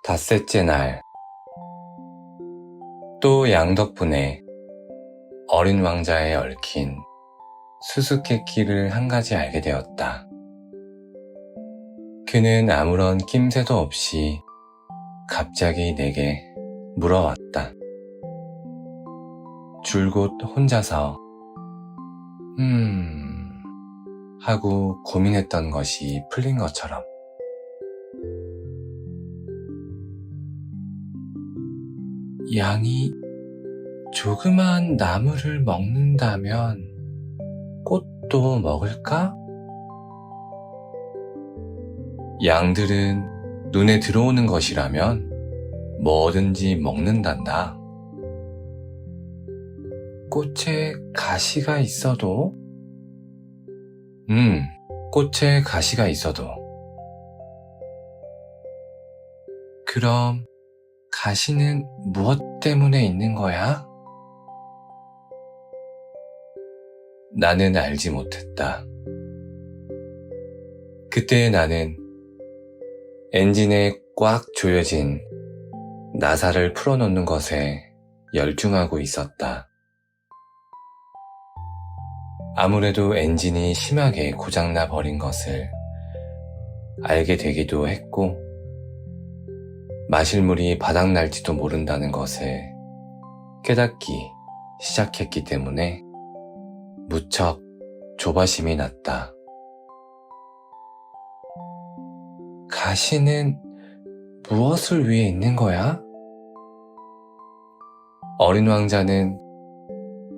닷새째 날, 또 양 덕분에 어린 왕자에 얽힌 수수께끼를 한 가지 알게 되었다. 그는 아무런 낌새도 없이 갑자기 내게 물어왔다. 줄곧 혼자서 하고 고민했던 것이 풀린 것처럼. 양이 조그만 나무를 먹는다면 꽃도 먹을까? 양들은 눈에 들어오는 것이라면 뭐든지 먹는단다. 꽃에 가시가 있어도? 꽃에 가시가 있어도. 그럼 가시는 무엇 때문에 있는 거야? 나는 알지 못했다. 그때 나는 엔진에 꽉 조여진 나사를 풀어놓는 것에 열중하고 있었다. 아무래도 엔진이 심하게 고장나 버린 것을 알게 되기도 했고, 마실 물이 바닥날지도 모른다는 것을 깨닫기 시작했기 때문에 무척 조바심이 났다. 가시는 무엇을 위해 있는 거야? 어린 왕자는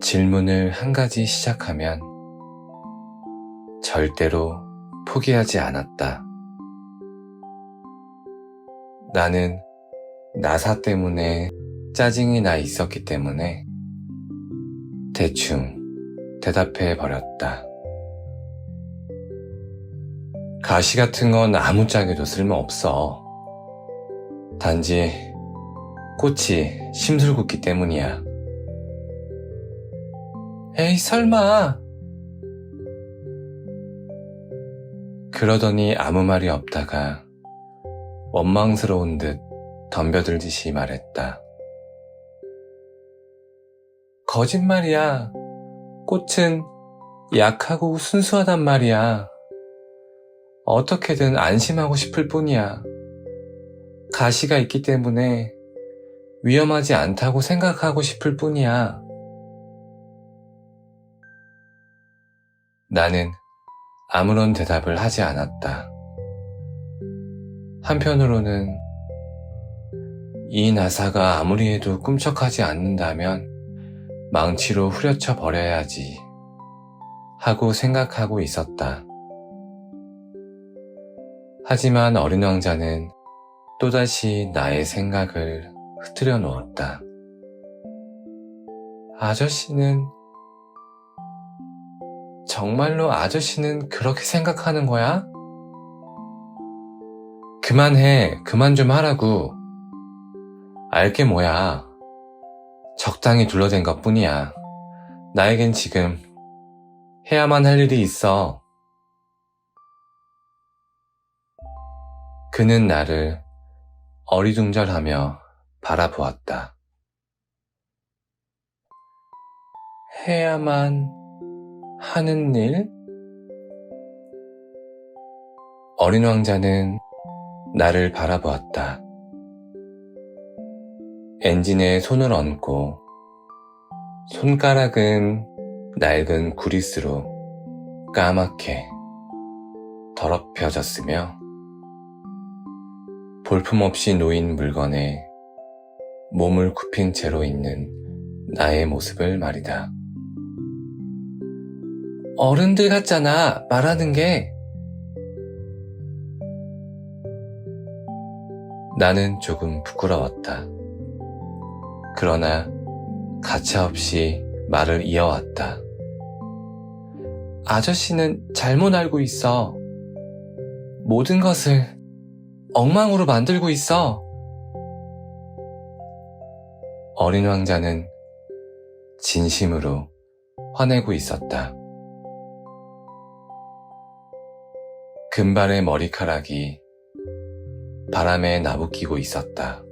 질문을 한 가지 시작하면 절대로 포기하지 않았다. 나는 나사 때문에 짜증이 나 있었기 때문에 대충 대답해 버렸다. 가시 같은 건 아무짝에도 쓸모없어. 단지 꽃이 심술궂기 때문이야. 에이, 설마. 그러더니 아무 말이 없다가 원망스러운 듯 덤벼들듯이 말했다. 거짓말이야. 꽃은 약하고 순수하단 말이야. 어떻게든 안심하고 싶을 뿐이야. 가시가 있기 때문에 위험하지 않다고 생각하고 싶을 뿐이야. 나는 아무런 대답을 하지 않았다. 한편으로는 이 나사가 아무리 해도 꿈쩍하지 않는다면 망치로 후려쳐 버려야지 하고 생각하고 있었다. 하지만 어린 왕자는 또다시 나의 생각을 흐트려 놓았다. 정말로 아저씨는 그렇게 생각하는 거야? 그만해, 그만 좀 하라고. 알게 뭐야. 적당히 둘러댄 것 뿐이야. 나에겐 지금 해야만 할 일이 있어. 그는 나를 어리둥절하며 바라보았다. 해야만 하는 일? 어린 왕자는 나를 바라보았다. 엔진에 손을 얹고 손가락은 낡은 구리스로 까맣게 더럽혀졌으며 볼품없이 놓인 물건에 몸을 굽힌 채로 있는 나의 모습을 말이다. 어른들 같잖아, 말하는 게. 나는 조금 부끄러웠다. 그러나 가차없이 말을 이어왔다. 아저씨는 잘못 알고 있어. 모든 것을 엉망으로 만들고 있어. 어린 왕자는 진심으로 화내고 있었다. 금발의 머리카락이 바람에 나부끼고 있었다.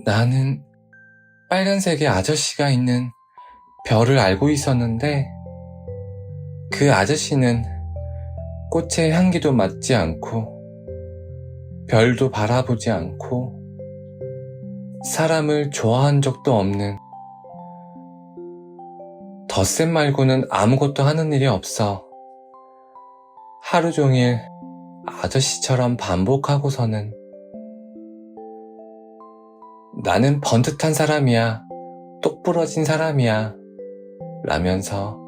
나는 빨간색의 아저씨가 있는 별을 알고 있었는데 그 아저씨는 꽃의 향기도 맡지 않고 별도 바라보지 않고 사람을 좋아한 적도 없는 덧셈 말고는 아무것도 하는 일이 없어. 하루 종일 아저씨처럼 반복하고서는 나는 번듯한 사람이야, 똑부러진 사람이야 라면서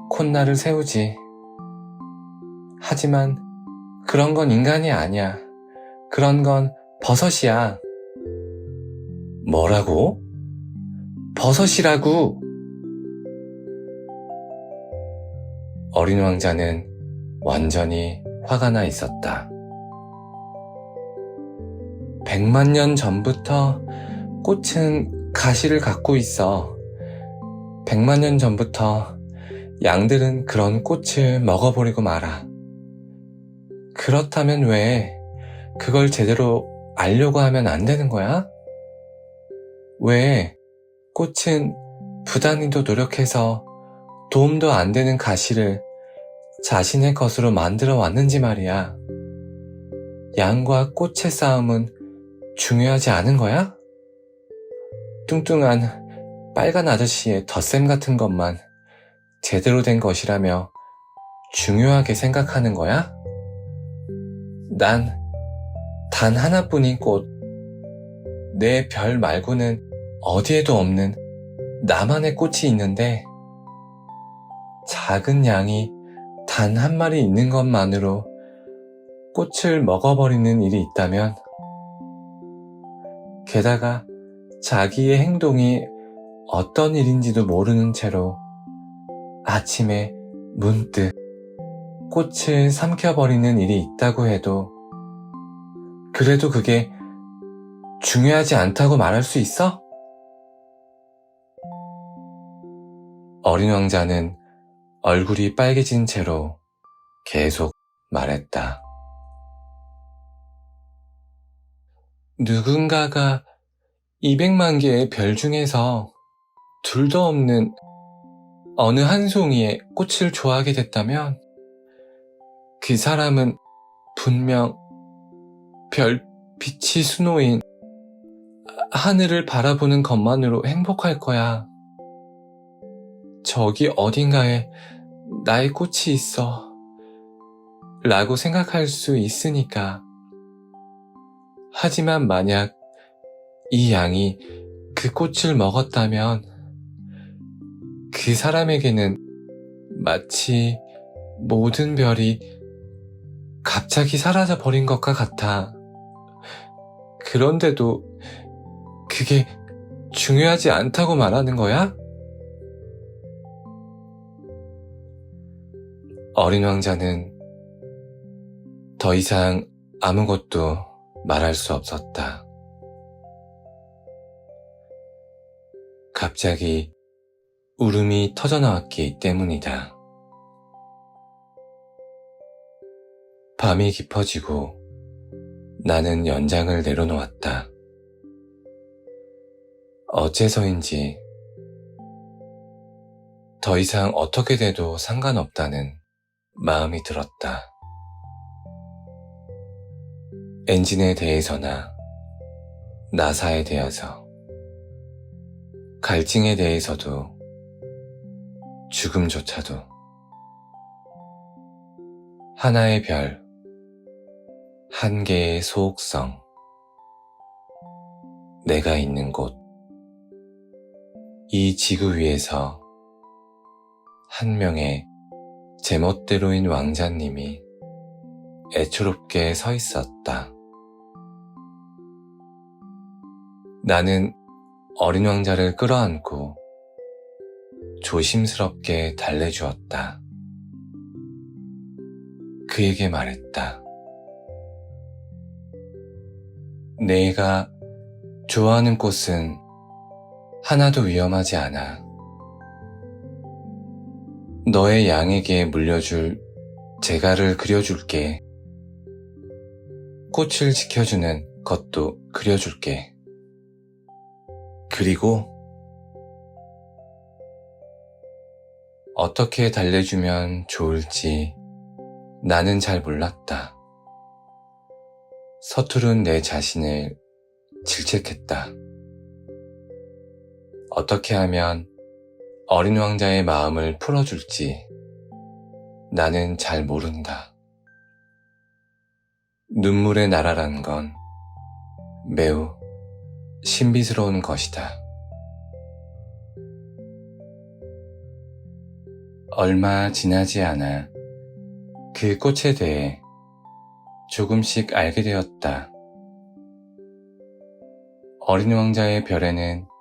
콧날을 세우지. 하지만 그런 건 인간이 아니야. 그런 건 버섯이야. 뭐라고? 버섯이라고! 어린 왕자는 완전히 화가 나 있었다. 100만 년 전부터 꽃은 가시를 갖고 있어. 100만 년 전부터 양들은 그런 꽃을 먹어버리고 말아. 그렇다면 왜 그걸 제대로 알려고 하면 안 되는 거야? 왜 꽃은 부단히도 노력해서 도움도 안 되는 가시를 자신의 것으로 만들어 왔는지 말이야. 양과 꽃의 싸움은 중요하지 않은 거야? 뚱뚱한 빨간 아저씨의 덧셈 같은 것만 제대로 된 것이라며 중요하게 생각하는 거야? 난 단 하나뿐인 꽃, 내 별 말고는 어디에도 없는 나만의 꽃이 있는데 작은 양이 단 한 마리 있는 것만으로 꽃을 먹어버리는 일이 있다면, 게다가 자기의 행동이 어떤 일인지도 모르는 채로 아침에 문득 꽃을 삼켜버리는 일이 있다고 해도 그래도 그게 중요하지 않다고 말할 수 있어? 어린 왕자는 얼굴이 빨개진 채로 계속 말했다. 누군가가 200만 개의 별 중에서 둘도 없는 어느 한 송이의 꽃을 좋아하게 됐다면 그 사람은 분명 별빛이 수놓인 하늘을 바라보는 것만으로 행복할 거야. 저기 어딘가에 나의 꽃이 있어 라고 생각할 수 있으니까. 하지만 만약 이 양이 그 꽃을 먹었다면 그 사람에게는 마치 모든 별이 갑자기 사라져 버린 것과 같아. 그런데도 그게 중요하지 않다고 말하는 거야? 어린 왕자는 더 이상 아무것도 말할 수 없었다. 갑자기 울음이 터져나왔기 때문이다. 밤이 깊어지고 나는 연장을 내려놓았다. 어째서인지 더 이상 어떻게 돼도 상관없다는 마음이 들었다. 엔진에 대해서나 나사에 대해서, 갈증에 대해서도, 죽음조차도, 하나의 별, 한 개의 소옥성, 내가 있는 곳, 이 지구 위에서 한 명의 제멋대로인 왕자님이 애초롭게 서 있었다. 나는 어린 왕자를 끌어안고 조심스럽게 달래주었다. 그에게 말했다. 내가 좋아하는 꽃은 하나도 위험하지 않아. 너의 양에게 물려줄 재갈을 그려줄게. 꽃을 지켜주는 것도 그려줄게. 그리고 어떻게 달래주면 좋을지 나는 잘 몰랐다. 서투른 내 자신을 질책했다. 어떻게 하면 어린 왕자의 마음을 풀어줄지 나는 잘 모른다. 눈물의 나라란 건 매우 신비스러운 것이다. 얼마 지나지 않아 그 꽃에 대해 조금씩 알게 되었다. 어린 왕자의 별에는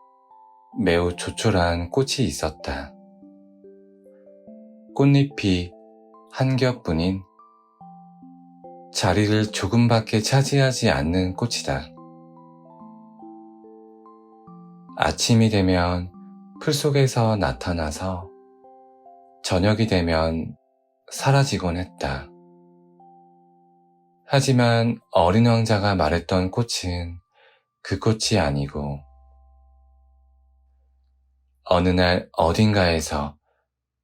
매우 조촐한 꽃이 있었다. 꽃잎이 한 겹뿐인 자리를 조금밖에 차지하지 않는 꽃이다. 아침이 되면 풀 속에서 나타나서 저녁이 되면 사라지곤 했다. 하지만 어린 왕자가 말했던 꽃은 그 꽃이 아니고 어느 날 어딘가에서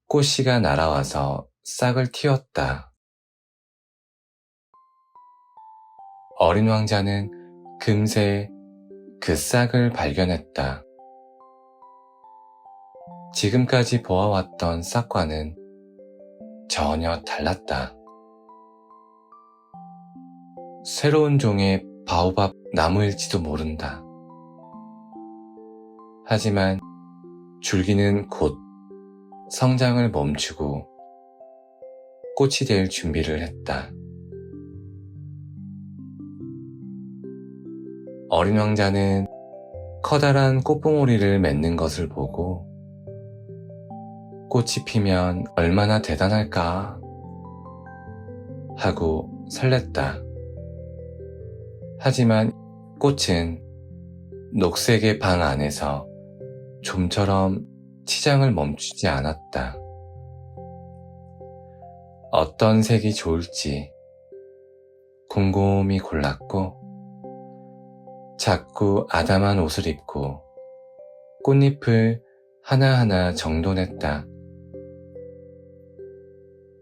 꽃씨가 날아와서 싹을 틔웠다. 어린 왕자는 금세 그 싹을 발견했다. 지금까지 보아왔던 싹과는 전혀 달랐다. 새로운 종의 바오밥 나무일지도 모른다. 하지만 줄기는 곧 성장을 멈추고 꽃이 될 준비를 했다. 어린 왕자는 커다란 꽃봉오리를 맺는 것을 보고 꽃이 피면 얼마나 대단할까 하고 설렜다. 하지만 꽃은 녹색의 방 안에서 좀처럼 치장을 멈추지 않았다. 어떤 색이 좋을지 곰곰이 골랐고 작고 아담한 옷을 입고 꽃잎을 하나하나 정돈했다.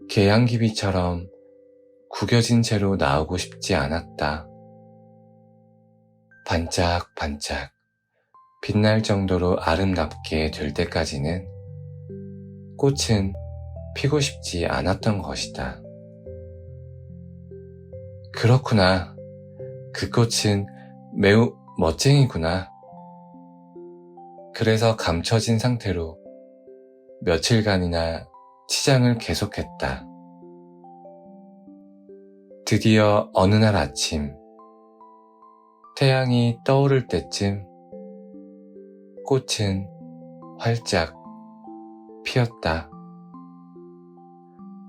개양귀비처럼 구겨진 채로 나오고 싶지 않았다. 반짝반짝 빛날 정도로 아름답게 될 때까지는 꽃은 피고 싶지 않았던 것이다. 그렇구나. 그 꽃은 매우 멋쟁이구나. 그래서 감춰진 상태로 며칠간이나 치장을 계속했다. 드디어 어느 날 아침, 태양이 떠오를 때쯤 꽃은 활짝 피었다.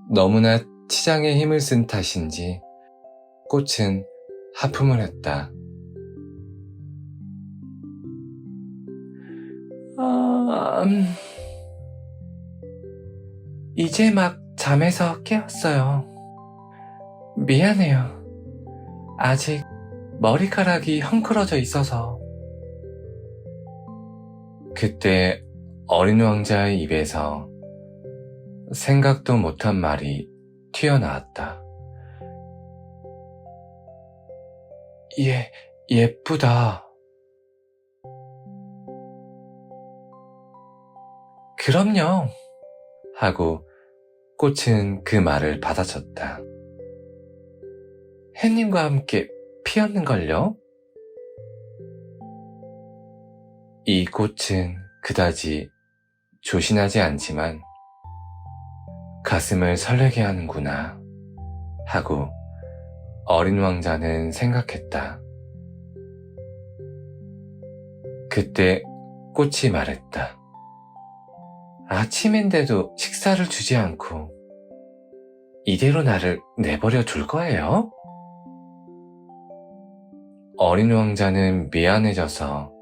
너무나 치장에 힘을 쓴 탓인지 꽃은 하품을 했다. 이제 막 잠에서 깨었어요. 미안해요. 아직 머리카락이 헝클어져 있어서. 그때 어린 왕자의 입에서 생각도 못한 말이 튀어나왔다. 예쁘다. 그럼요. 하고 꽃은 그 말을 받아쳤다. 해님과 함께 피었는걸요? 이 꽃은 그다지 조신하지 않지만 가슴을 설레게 하는구나 하고 어린 왕자는 생각했다. 그때 꽃이 말했다. 아침인데도 식사를 주지 않고 이대로 나를 내버려 둘 거예요? 어린 왕자는 미안해져서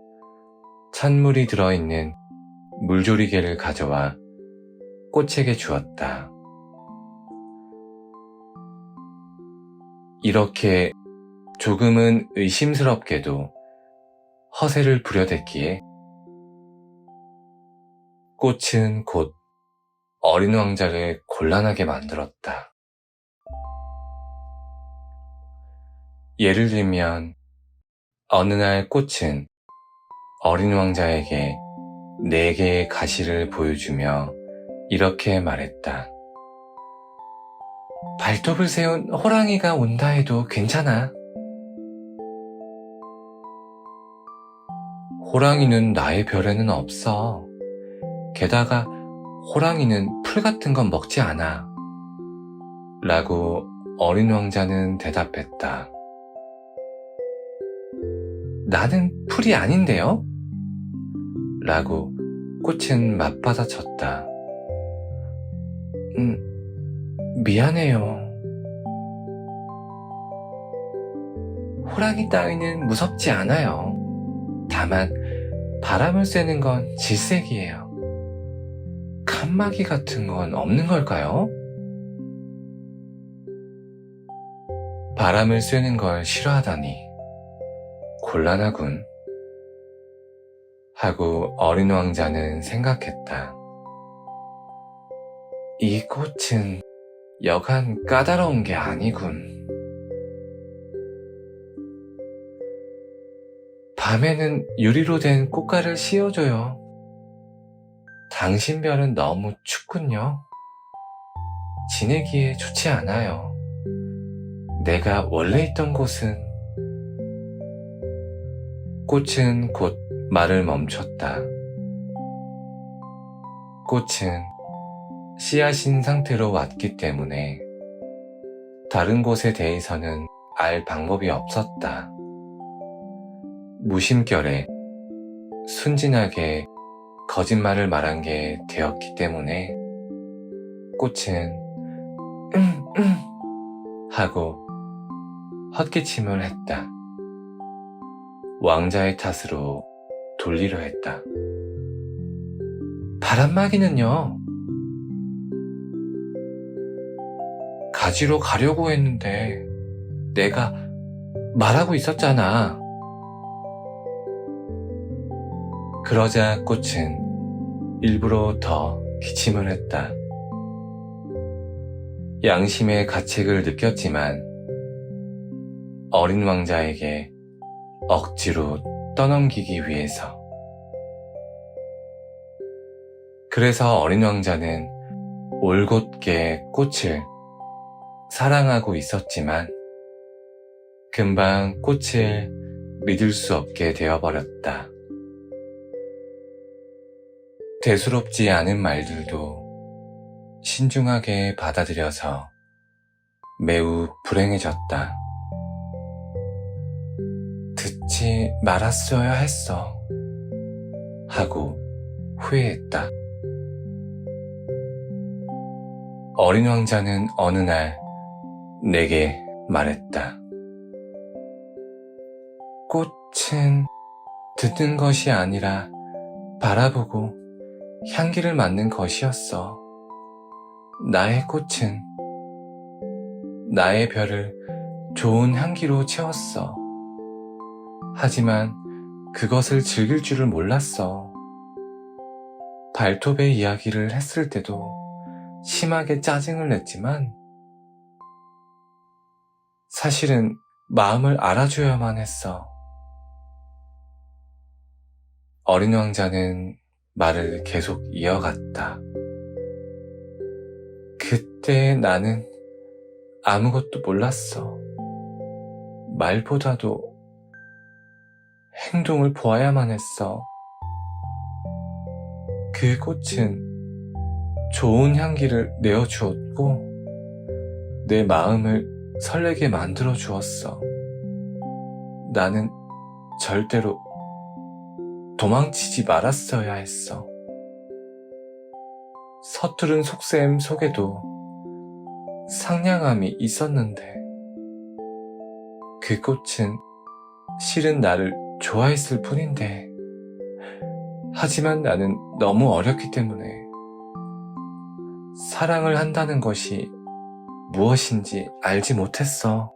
찬물이 들어있는 물조리개를 가져와 꽃에게 주었다. 이렇게 조금은 의심스럽게도 허세를 부려댔기에 꽃은 곧 어린 왕자를 곤란하게 만들었다. 예를 들면 어느 날 꽃은 어린 왕자에게 4개의 가시를 보여주며 이렇게 말했다. 발톱을 세운 호랑이가 온다 해도 괜찮아. 호랑이는 나의 별에는 없어. 게다가 호랑이는 풀 같은 건 먹지 않아. 라고 어린 왕자는 대답했다. 나는 풀이 아닌데요? 라고 꽃은 맞받아쳤다. 미안해요. 호랑이 따위는 무섭지 않아요. 다만 바람을 쐬는 건 질색이에요. 칸막이 같은 건 없는 걸까요? 바람을 쐬는 걸 싫어하다니 곤란하군. 하고 어린 왕자는 생각했다. 이 꽃은 여간 까다로운 게 아니군. 밤에는 유리로 된 꽃가를 씌워줘요. 당신 별은 너무 춥군요. 지내기에 좋지 않아요. 내가 원래 있던 곳은... 꽃은 곧 말을 멈췄다. 꽃은 씨앗인 상태로 왔기 때문에 다른 곳에 대해서는 알 방법이 없었다. 무심결에 순진하게 거짓말을 말한 게 되었기 때문에 꽃은 하고 헛기침을 했다. 왕자의 탓으로 돌리려 했다. 바람막이는요? 가지로 가려고 했는데 내가 말하고 있었잖아. 그러자 꽃은 일부러 더 기침을 했다. 양심의 가책을 느꼈지만 어린 왕자에게 억지로 떠넘기기 위해서. 그래서 어린 왕자는 올곧게 꽃을 사랑하고 있었지만 금방 꽃을 믿을 수 없게 되어버렸다. 대수롭지 않은 말들도 신중하게 받아들여서 매우 불행해졌다. 듣지 말았어야 했어. 하고 후회했다. 어린 왕자는 어느 날 내게 말했다. 꽃은 듣는 것이 아니라 바라보고 향기를 맡는 것이었어. 나의 꽃은 나의 별을 좋은 향기로 채웠어. 하지만 그것을 즐길 줄을 몰랐어. 발톱의 이야기를 했을 때도 심하게 짜증을 냈지만 사실은 마음을 알아줘야만 했어. 어린 왕자는 말을 계속 이어갔다. 그때 나는 아무것도 몰랐어. 말보다도 행동을 보아야만 했어. 그 꽃은 좋은 향기를 내어주었고 내 마음을 설레게 만들어 주었어. 나는 절대로 도망치지 말았어야 했어. 서투른 속셈 속에도 상냥함이 있었는데 그 꽃은 실은 나를 좋아했을 뿐인데 하지만 나는 너무 어렸기 때문에 사랑을 한다는 것이 무엇인지 알지 못했어.